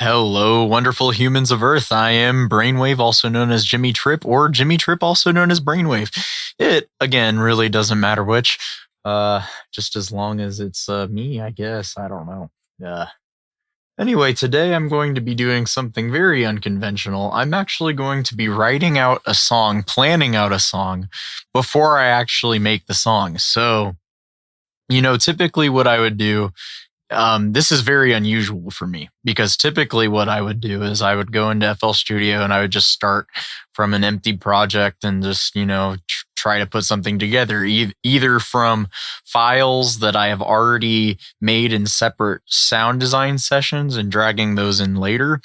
Hello, wonderful humans of Earth. I am Brainwave, also known as Jimmy Trip, or Jimmy Trip, also known as Brainwave. It, again, really doesn't matter which. Just as long as it's me, I guess. I don't know. Anyway, today I'm going to be doing something very unconventional. I'm actually going to be writing out a song, planning out a song, before I actually make the song. So, typically what I would do, this is very unusual for me because typically what I would do is I would go into FL Studio and I would just start from an empty project and just, try to put something together, either from files that I have already made in separate sound design sessions and dragging those in later,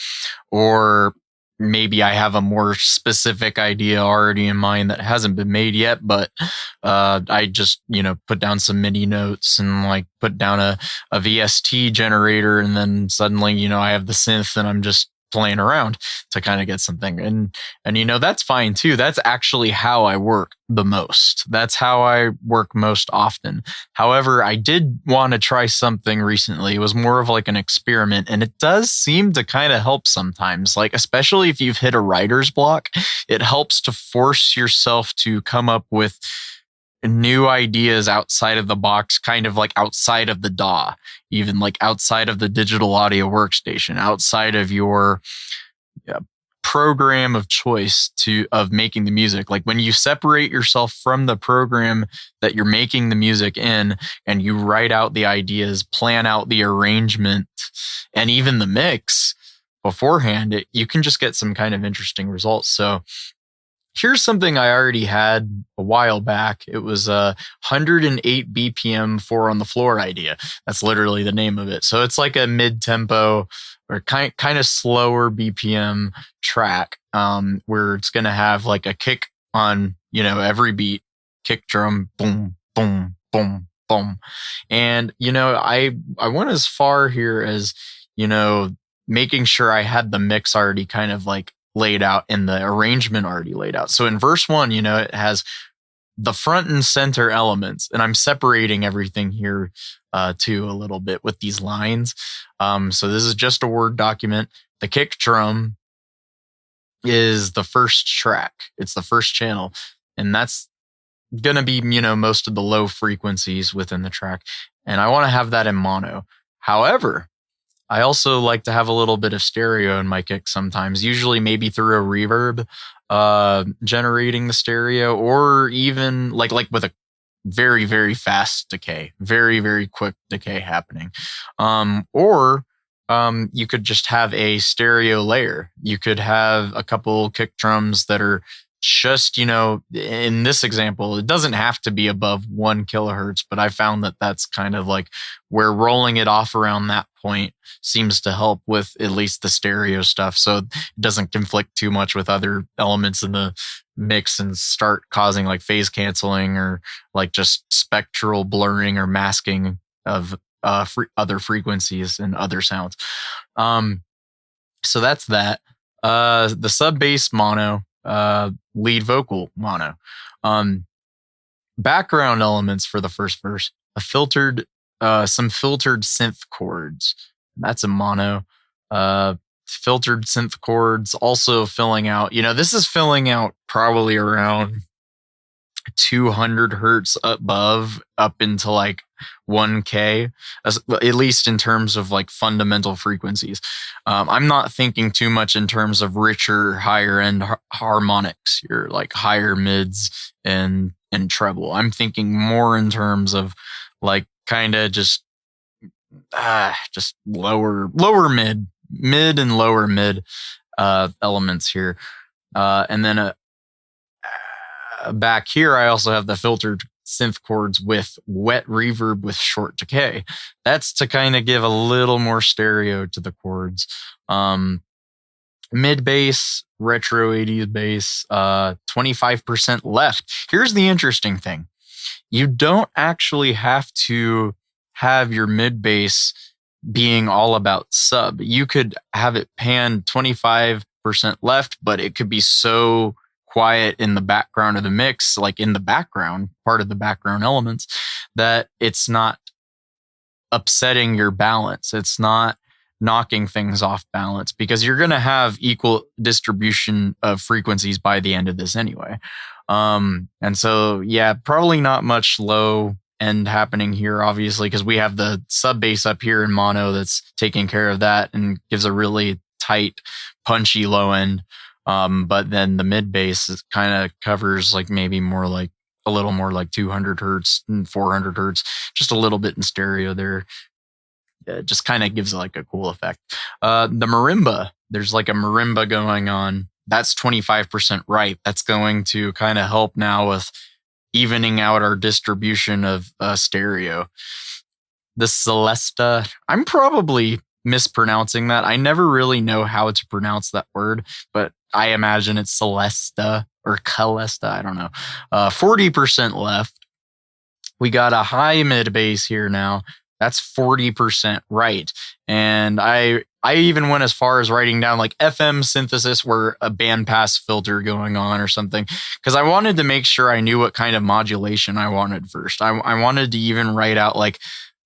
or maybe I have a more specific idea already in mind that hasn't been made yet, but I just, put down some MIDI notes and like put down a VST generator. And then suddenly, I have the synth and I'm just playing around to kind of get something. And that's fine too. That's actually how I work the most. That's how I work most often. However, I did want to try something recently. It was more of like an experiment, and it does seem to kind of help sometimes. Like, especially if you've hit a writer's block, it helps to force yourself to come up with new ideas outside of the box, kind of like outside of the DAW, even like outside of the digital audio workstation, outside of your program of choice of making the music. Like when you separate yourself from the program that you're making the music in and you write out the ideas, plan out the arrangement, and even the mix beforehand, you can just get some kind of interesting results. So here's something I already had a while back. It was a 108 BPM 4 on the floor idea. That's literally the name of it. So it's like a mid-tempo or kind of slower BPM track, where it's going to have like a kick on, every beat, kick drum, boom, boom, boom, boom. And, I went as far here as, making sure I had the mix already kind of like laid out and the arrangement already laid out. So in verse 1, it has the front and center elements, and I'm separating everything here too a little bit with these lines. So this is just a Word document. The kick drum is the first track. It's the first channel, and that's going to be, most of the low frequencies within the track. And I want to have that in mono. However, I also like to have a little bit of stereo in my kick sometimes, usually maybe through a reverb, generating the stereo, or even like with a very, very fast decay, very, very quick decay happening. Or you could just have a stereo layer. You could have a couple kick drums that are just, in this example, it doesn't have to be above 1 kilohertz, but I found that that's kind of like where rolling it off around that point seems to help with at least the stereo stuff. So it doesn't conflict too much with other elements in the mix and start causing like phase canceling or like just spectral blurring or masking of other frequencies and other sounds. So that's that. The sub bass mono, lead vocal mono. Background elements for the first verse, some filtered synth chords. That's a mono. Filtered synth chords also filling out, this is filling out probably around 200 hertz above up into like 1K, at least in terms of like fundamental frequencies. I'm not thinking too much in terms of richer, higher end harmonics, your like higher mids and treble. I'm thinking more in terms of like kind of just lower mid and lower mid elements here. And then back here, I also have the filtered synth chords with wet reverb with short decay. That's to kind of give a little more stereo to the chords. Mid bass, retro 80s bass, 25% left. Here's the interesting thing. You don't actually have to have your mid bass being all about sub. You could have it pan 25% left, but it could be so quiet in the background of the mix, like in the background, part of the background elements, that it's not upsetting your balance. It's not knocking things off balance, because you're going to have equal distribution of frequencies by the end of this anyway. And so, yeah, probably not much low end happening here, obviously, because we have the sub bass up here in mono that's taking care of that and gives a really tight, punchy low end. But then the mid bass kind of covers like maybe more like a little more like 200 hertz and 400 hertz, just a little bit in stereo there. It just kind of gives like a cool effect. The marimba, there's like a marimba going on. That's 25% right. That's going to kind of help now with evening out our distribution of stereo. The Celesta, I'm probably mispronouncing that. I never really know how to pronounce that word, but I imagine it's Celesta or Calesta. I don't know. 40% left. We got a high mid bass here now. That's 40% right. And I even went as far as writing down like FM synthesis where a bandpass filter going on or something, because I wanted to make sure I knew what kind of modulation I wanted first. I wanted to even write out like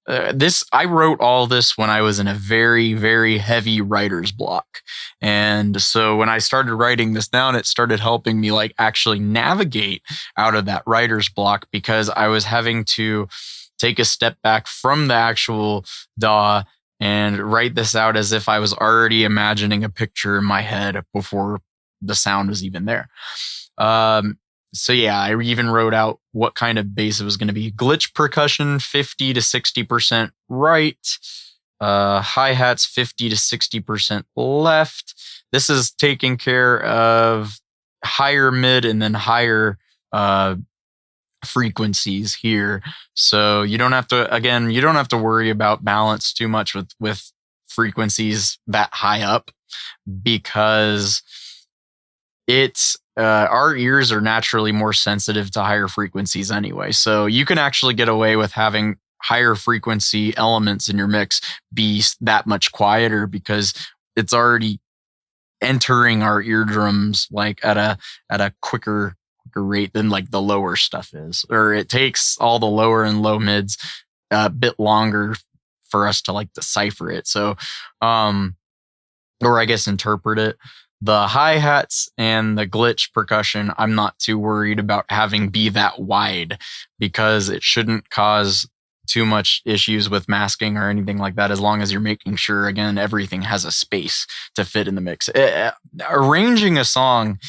this. I wrote all this when I was in a very, very heavy writer's block. And so when I started writing this down, it started helping me like actually navigate out of that writer's block, because I was having to take a step back from the actual DAW and write this out as if I was already imagining a picture in my head before the sound was even there. So yeah, I even wrote out what kind of bass it was going to be. Glitch percussion, 50 to 60% right. Hi-hats, 50 to 60% left. This is taking care of higher mid and then higher frequencies here. So you don't have to worry about balance too much with frequencies that high up, because it's our ears are naturally more sensitive to higher frequencies anyway. So you can actually get away with having higher frequency elements in your mix be that much quieter, because it's already entering our eardrums like at a quicker rate than like the lower stuff is, or it takes all the lower and low mids a bit longer for us to like decipher it. So, or I guess interpret it. The hi-hats and the glitch percussion, I'm not too worried about having be that wide, because it shouldn't cause too much issues with masking or anything like that, as long as you're making sure, again, everything has a space to fit in the mix. Arranging a song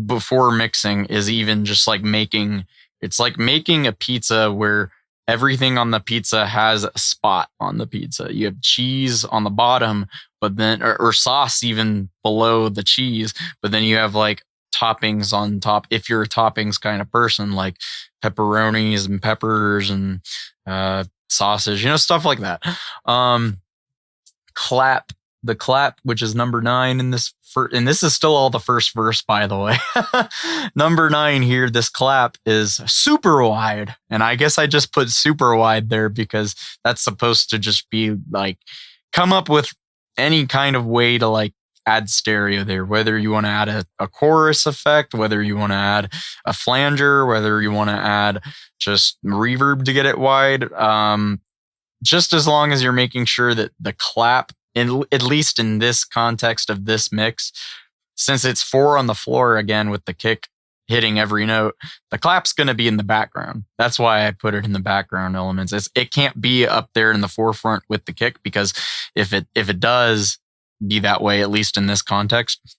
before mixing is even just like it's like making a pizza where everything on the pizza has a spot on the pizza. You have cheese on the bottom, but then, or sauce even below the cheese, but then you have like toppings on top. If you're a toppings kind of person, like pepperonis and peppers and sausage, stuff like that. The clap, which is number 9 in this, and this is still all the first verse, by the way. Number 9 here, this clap is super wide. And I guess I just put super wide there because that's supposed to just be like, come up with any kind of way to like add stereo there, whether you want to add a chorus effect, whether you want to add a flanger, whether you want to add just reverb to get it wide. Just as long as you're making sure that the clap, at least in this context of this mix, since it's 4 on the floor again with the kick hitting every note, the clap's going to be in the background. That's why I put it in the background elements. It can't be up there in the forefront with the kick, because if it does be that way, at least in this context,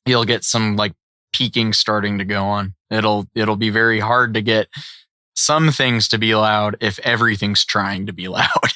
you'll get some like peaking starting to go on. It'll be very hard to get some things to be loud if everything's trying to be loud,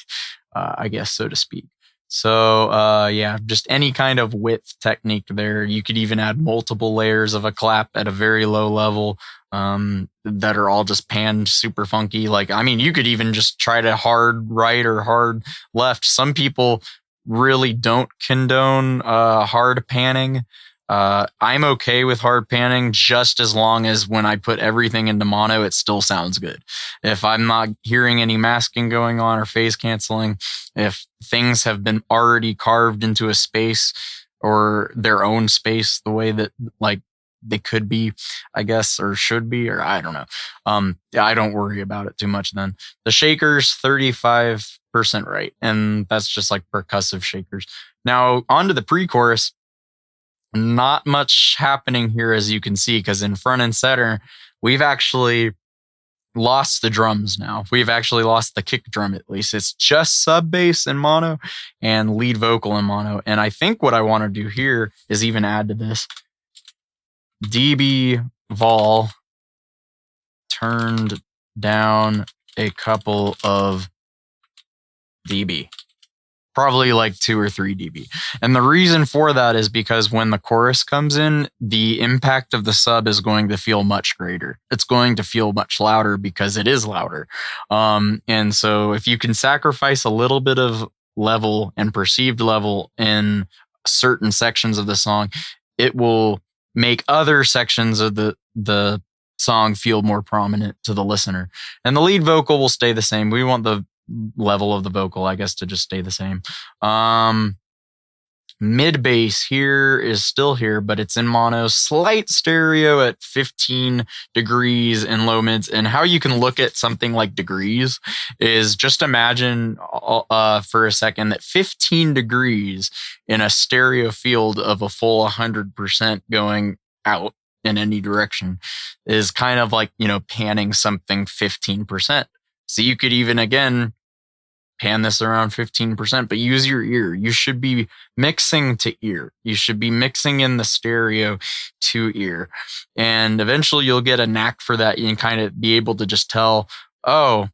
I guess, so to speak. So, yeah, just any kind of width technique there. You could even add multiple layers of a clap at a very low level, that are all just panned super funky. Like, I mean, you could even just try to hard right or hard left. Some people really don't condone, hard panning. I'm okay with hard panning just as long as when I put everything into mono, it still sounds good. If I'm not hearing any masking going on or phase canceling, if things have been already carved into a space or their own space, the way that like they could be, I guess, or should be, or I don't know. I don't worry about it too much then. The shakers, 35 right. And that's just like percussive shakers. Now, onto the pre-chorus. Not much happening here, as you can see, because in front and center, we've actually lost the drums now. We've actually lost the kick drum, at least. It's just sub bass in mono and lead vocal in mono. And I think what I want to do here is even add to this dB vol turned down a couple of dB. Probably like 2 or 3 dB. And the reason for that is because when the chorus comes in, the impact of the sub is going to feel much greater. It's going to feel much louder because it is louder. And so if you can sacrifice a little bit of level and perceived level in certain sections of the song, it will make other sections of the song feel more prominent to the listener. And the lead vocal will stay the same. We want the level of the vocal, I guess, to just stay the same. Mid bass here is still here, but it's in mono, slight stereo at 15 degrees in low mids. And how you can look at something like degrees is just imagine for a second that 15 degrees in a stereo field of a full 100% going out in any direction is kind of like, panning something 15%. So you could even, again, pan this around 15%, but use your ear. You should be mixing to ear. You should be mixing in the stereo to ear. And eventually you'll get a knack for that and kind of be able to just tell, oh,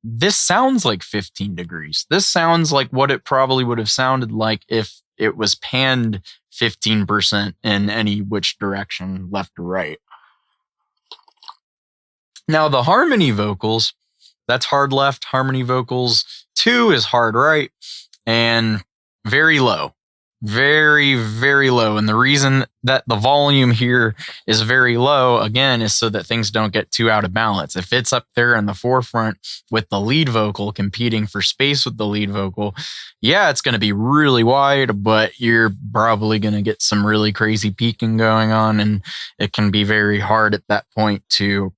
this sounds like 15 degrees. This sounds like what it probably would have sounded like if it was panned 15% in any which direction, left or right. Now the harmony vocals, that's hard left. Harmony vocals 2 is hard right, and very low, very, very low. And the reason that the volume here is very low, again, is so that things don't get too out of balance. If it's up there in the forefront with the lead vocal competing for space with the lead vocal, yeah, it's going to be really wide, but you're probably going to get some really crazy peaking going on. And it can be very hard at that point to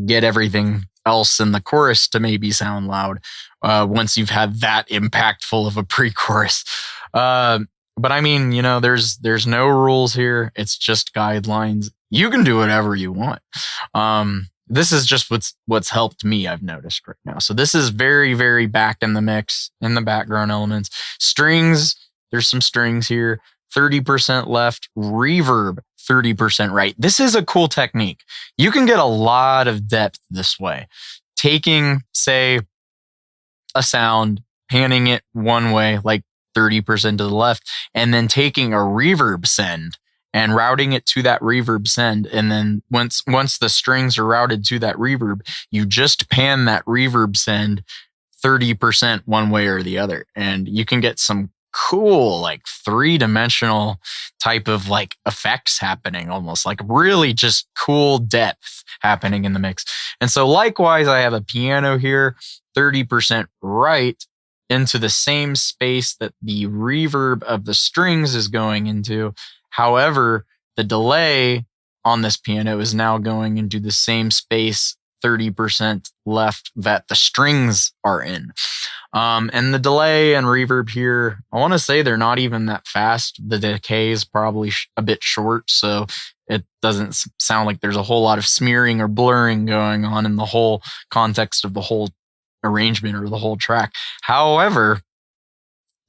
get everything else in the chorus to maybe sound loud once you've had that impactful of a pre-chorus. But I mean, there's no rules here. It's just guidelines. You can do whatever you want. This is just what's helped me, I've noticed right now. So this is very, very back in the mix, in the background elements. Strings, there's some strings here. 30% left, reverb 30% right. This is a cool technique. You can get a lot of depth this way. Taking, say, a sound, panning it one way, like 30% to the left, and then taking a reverb send and routing it to that reverb send. And then once the strings are routed to that reverb, you just pan that reverb send 30% one way or the other. And you can get some cool, like 3-dimensional type of like effects happening, almost like really just cool depth happening in the mix. And so likewise, I have a piano here, 30% right into the same space that the reverb of the strings is going into. However, the delay on this piano is now going into the same space, 30% left, that the strings are in. And the delay and reverb here, I want to say they're not even that fast. The decay is probably a bit short, so it doesn't sound like there's a whole lot of smearing or blurring going on in the whole context of the whole arrangement or the whole track. However,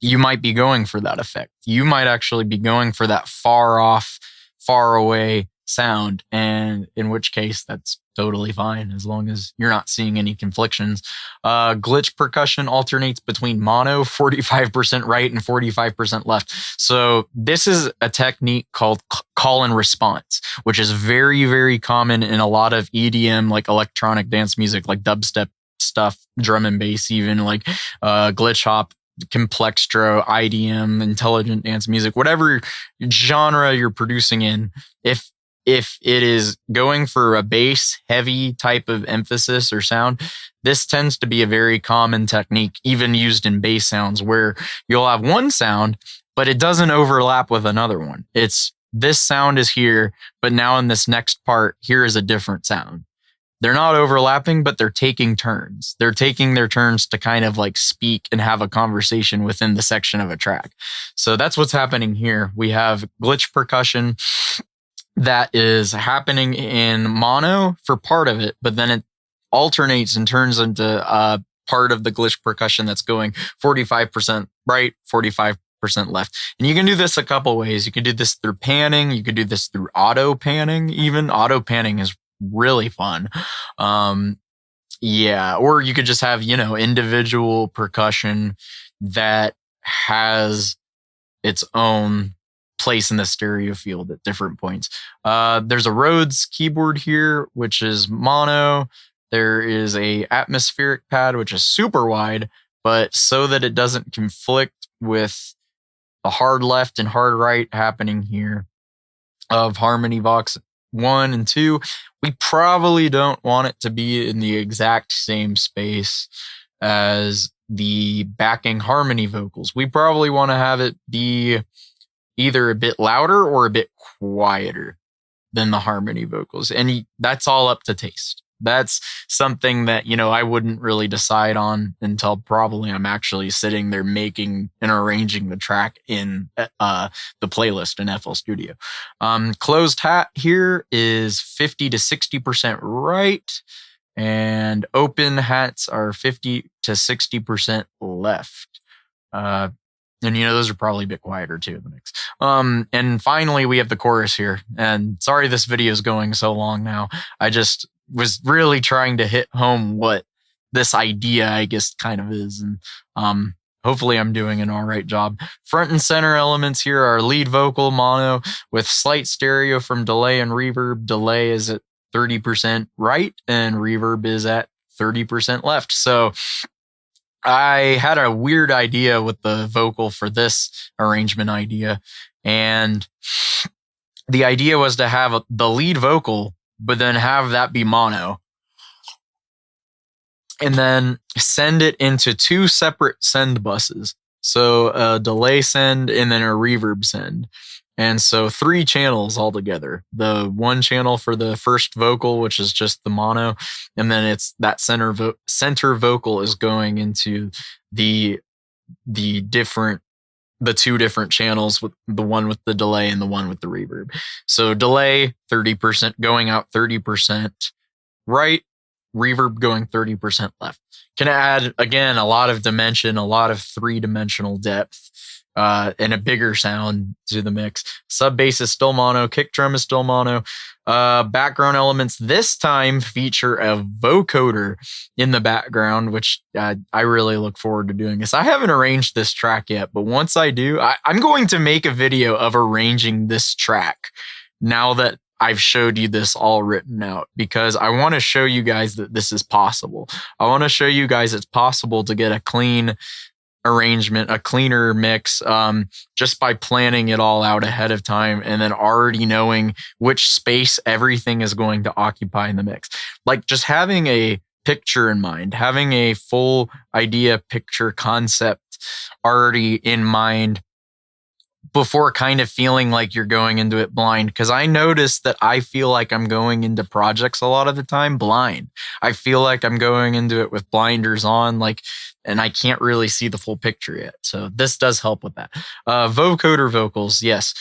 you might be going for that effect. You might actually be going for that far off, far away sound, and in which case that's totally fine as long as you're not seeing any conflictions. Glitch percussion alternates between mono, 45% right and 45% left. So this is a technique called call and response, which is very, very common in a lot of EDM, like electronic dance music, like dubstep stuff, drum and bass, even like glitch hop, complextro, IDM, intelligent dance music, whatever genre you're producing in. If it is going for a bass heavy type of emphasis or sound, this tends to be a very common technique, even used in bass sounds, where you'll have one sound, but it doesn't overlap with another one. It's this sound is here, but now in this next part, here is a different sound they're not overlapping, but they're taking turns. They're taking their turns to kind of like speak and have a conversation within the section of a track. So that's what's happening here. We have glitch percussion that is happening in mono for part of it, but then it alternates and turns into part of the glitch percussion that's going 45% right, 45% left. And you can do this a couple ways. You can do this through panning. You can do this through auto panning. Even auto panning is really fun. Yeah. Or you could just have, individual percussion that has its own place in the stereo field at different points. There's a Rhodes keyboard here, which is mono. There is a atmospheric pad, which is super wide, but so that it doesn't conflict with the hard left and hard right happening here of Harmony Vox 1 and 2. We probably don't want it to be in the exact same space as the backing harmony vocals. We probably want to have it be either a bit louder or a bit quieter than the harmony vocals. And that's all up to taste. That's something that, I wouldn't really decide on until probably I'm actually sitting there making and arranging the track in the playlist in FL Studio. Closed hat here is 50 to 60% right. And open hats are 50 to 60% left. And those are probably a bit quieter too in the mix. And finally, we have the chorus here. And sorry this video is going so long now. I just was really trying to hit home what this idea, I guess, kind of is. And hopefully I'm doing an all right job. Front and center elements here are lead vocal mono with slight stereo from delay and reverb. Delay is at 30% right and reverb is at 30% left. So I had a weird idea with the vocal for this arrangement idea. And the idea was to have the lead vocal, but then have that be mono. And then send it into two separate send buses. So a delay send and then a reverb send. And so 3 channels altogether. The one channel for the first vocal, which is just the mono, and then it's that center vocal is going into the 2 different channels, with the one with the delay and the one with the reverb. So delay 30% going out 30% right, reverb going 30% left. Can add again a lot of dimension, a lot of 3-dimensional depth. And a bigger sound to the mix. Sub bass is still mono. Kick drum is still mono. Background elements this time feature a vocoder in the background, which I really look forward to doing this. I haven't arranged this track yet, but once I do, I'm going to make a video of arranging this track now that I've showed you this all written out, because I want to show you guys that this is possible. I want to show you guys it's possible to get a clean arrangement, a cleaner mix, just by planning it all out ahead of time and then already knowing which space everything is going to occupy in the mix. Like just having a picture in mind, having a full idea, picture, concept already in mind before kind of feeling like you're going into it blind. Because I noticed that I feel like I'm going into projects a lot of the time blind. I feel like I'm going into it with blinders on, and I can't really see the full picture yet. So this does help with that. Vocoder vocals, yes.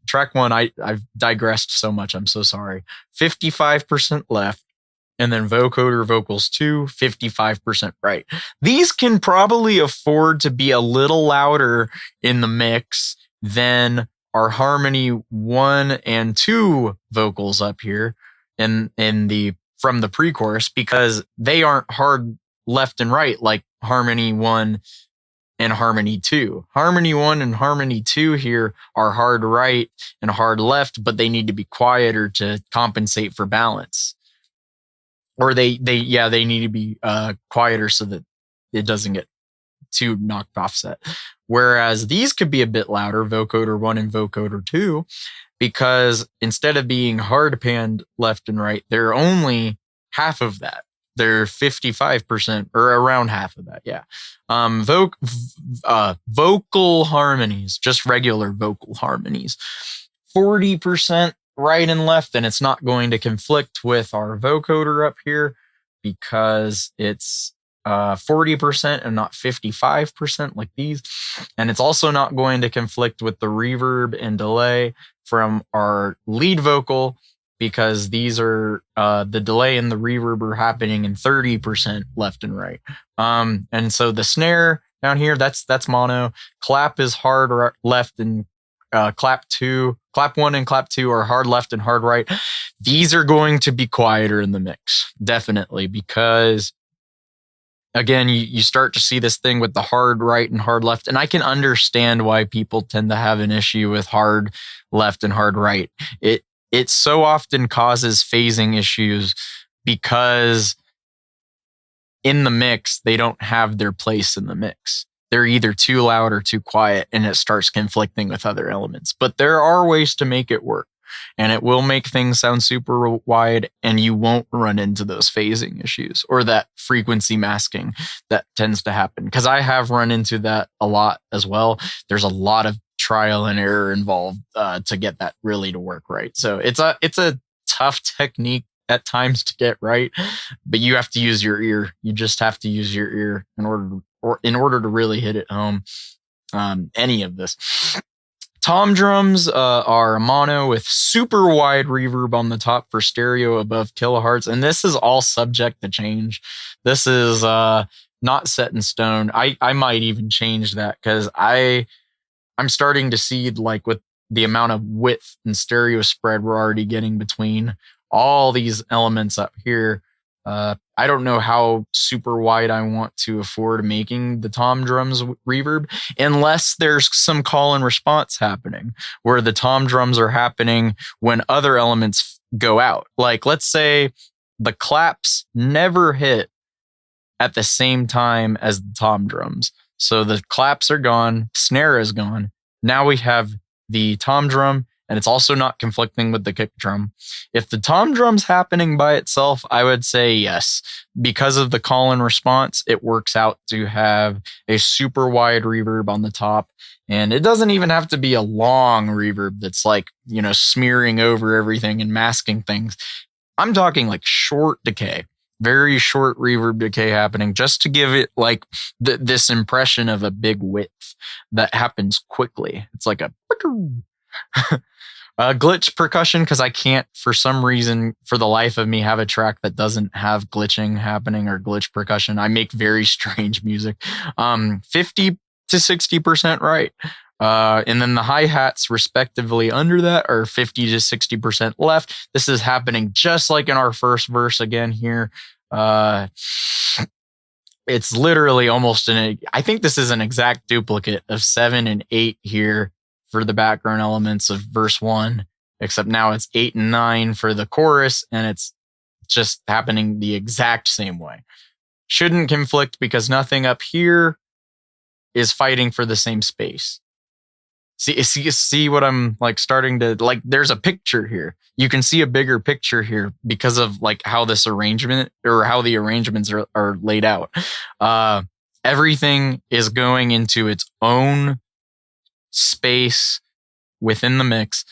Track 1, I've digressed so much. I'm so sorry. 55% left. And then vocoder vocals 2, 55% right. These can probably afford to be a little louder in the mix than our harmony 1 and 2 vocals up here from the pre-chorus, because they aren't hard left and right like harmony 1 and harmony 2. Harmony 1 and harmony 2 here are hard right and hard left, but they need to be quieter to compensate for balance. Or they need to be quieter so that it doesn't get too knocked offset. Whereas these could be a bit louder, vocoder 1 and vocoder 2, because instead of being hard panned left and right, they're only half of that. They're 55% or around half of that. Yeah. Vocal harmonies, just regular vocal harmonies. 40% right and left, and it's not going to conflict with our vocoder up here because it's 40% and not 55% like these. And it's also not going to conflict with the reverb and delay from our lead vocal because these are the delay and the reverb are happening in 30% left and right. And so the snare down here, that's mono. Clap is hard left and clap one and clap two are hard left and hard right. These are going to be quieter in the mix, definitely, because again, you start to see this thing with the hard right and hard left. And I can understand why people tend to have an issue with hard left and hard right. It so often causes phasing issues because in the mix, they don't have their place in the mix. They're either too loud or too quiet, and it starts conflicting with other elements. But there are ways to make it work, and it will make things sound super wide, and you won't run into those phasing issues or that frequency masking that tends to happen. Because I have run into that a lot as well. There's a lot of trial and error involved to get that really to work right. So it's a tough technique at times to get right, but you have to use your ear. You just have to use your ear in order to really hit it home. Any of this. Tom drums are mono with super wide reverb on the top for stereo above kilohertz, and this is all subject to change. This is not set in stone. I might even change that because I'm starting to see, like, with the amount of width and stereo spread we're already getting between all these elements up here. I don't know how super wide I want to afford making the tom drums reverb unless there's some call and response happening where the tom drums are happening when other elements go out. Like, let's say the claps never hit at the same time as the tom drums. So the claps are gone, snare is gone. Now we have the tom drum, and it's also not conflicting with the kick drum. If the tom drum's happening by itself, I would say yes. Because of the call and response, it works out to have a super wide reverb on the top. And it doesn't even have to be a long reverb that's like, smearing over everything and masking things. I'm talking like short decay, very short reverb decay happening just to give it like this impression of a big width that happens quickly. It's like a glitch percussion, because I can't, for some reason, for the life of me, have a track that doesn't have glitching happening or glitch percussion. I make very strange music. 50 to 60% right. And then the hi-hats respectively under that are 50 to 60% left. This is happening just like in our first verse again here. It's literally almost I think this is an exact duplicate of 7 and 8 here for the background elements of verse 1, except now it's 8 and 9 for the chorus, and it's just happening the exact same way. Shouldn't conflict because nothing up here is fighting for the same space. See what I'm like starting to like. There's a picture here. You can see a bigger picture here because of like how this arrangement or how the arrangements are laid out. Everything is going into its own space within the mix,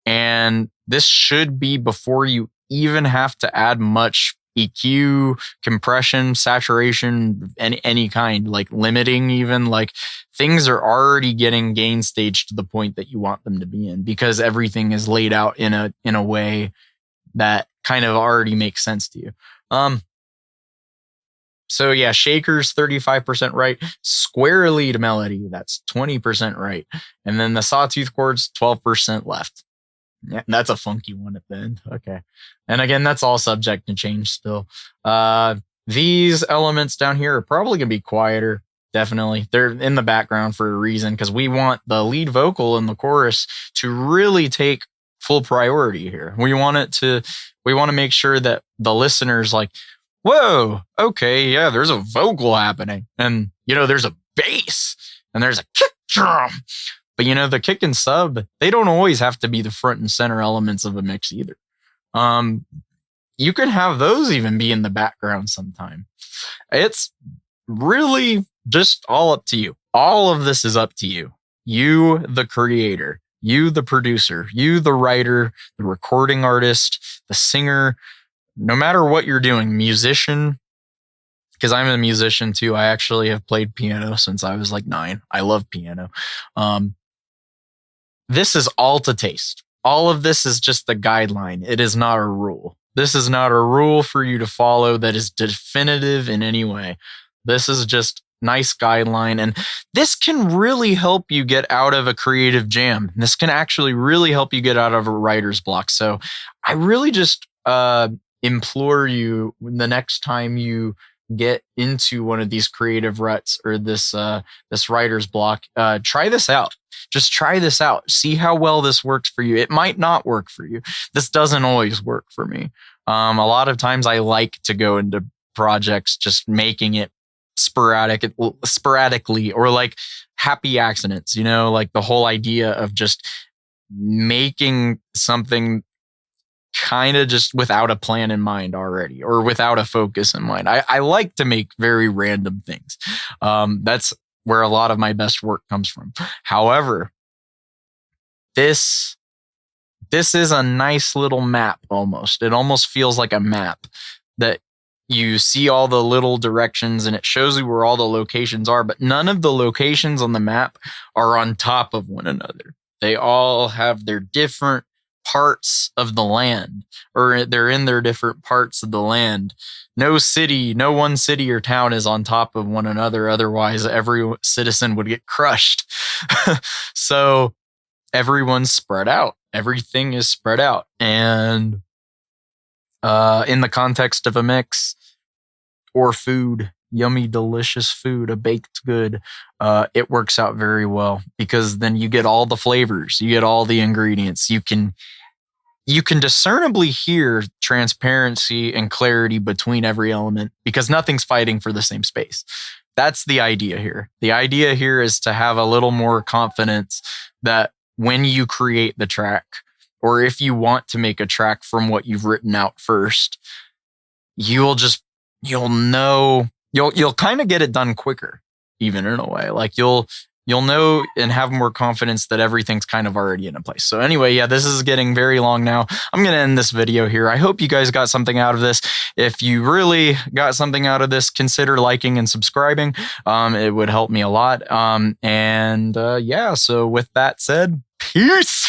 and this should be before you even have to add much EQ, compression, saturation, any kind, like limiting, even like things are already getting gain stage to the point that you want them to be in because everything is laid out in a way that kind of already makes sense to you. So yeah, shakers 35% right, square lead melody, that's 20% right, and then the sawtooth chords 12% left. Yeah, that's a funky one at the end. Okay. And again, that's all subject to change still. These elements down here are probably going to be quieter. Definitely. They're in the background for a reason because we want the lead vocal in the chorus to really take full priority here. We want to make sure that the listener's like, whoa, okay, yeah, there's a vocal happening. And, there's a bass and there's a kick drum. But, the kick and sub, they don't always have to be the front and center elements of a mix either. You can have those even be in the background sometime. It's really just all up to you. All of this is up to you. You, the creator. You, the producer, you, the writer, the recording artist, the singer, no matter what you're doing, musician, because I'm a musician too. I actually have played piano since I was like 9. I love piano. This is all to taste. All of this is just the guideline. It is not a rule. This is not a rule for you to follow that is definitive in any way. This is just nice guideline. And this can really help you get out of a creative jam. This can actually really help you get out of a writer's block. So I really just implore you, the next time you get into one of these creative ruts or this writer's block, try this out. Just try this out. See how well this works for you. It might not work for you. This doesn't always work for me. A lot of times I like to go into projects just making it sporadically, or like happy accidents, you know, like the whole idea of just making something kind of just without a plan in mind already, or without a focus in mind. I like to make very random things. That's where a lot of my best work comes from. However, this is a nice little map almost. It almost feels like a map that you see all the little directions and it shows you where all the locations are, but none of the locations on the map are on top of one another. They all have their different parts of the land, or they're in their different parts of the land. No one city or town is on top of one another. Otherwise, every citizen would get crushed. So everyone's spread out. Everything is spread out. And in the context of a mix or food, yummy, delicious food, a baked good, it works out very well, because then you get all the flavors, you get all the ingredients. You can discernibly hear transparency and clarity between every element, because nothing's fighting for the same space. That's the idea here. The idea here is to have a little more confidence that when you create the track, or if you want to make a track from what you've written out first, you'll know, you'll kind of get it done quicker, even in a way. Like you'll know and have more confidence that everything's kind of already in a place. So anyway, yeah, this is getting very long now. I'm going to end this video here. I hope you guys got something out of this. If you really got something out of this, consider liking and subscribing. It would help me a lot. Yeah, so with that said, peace.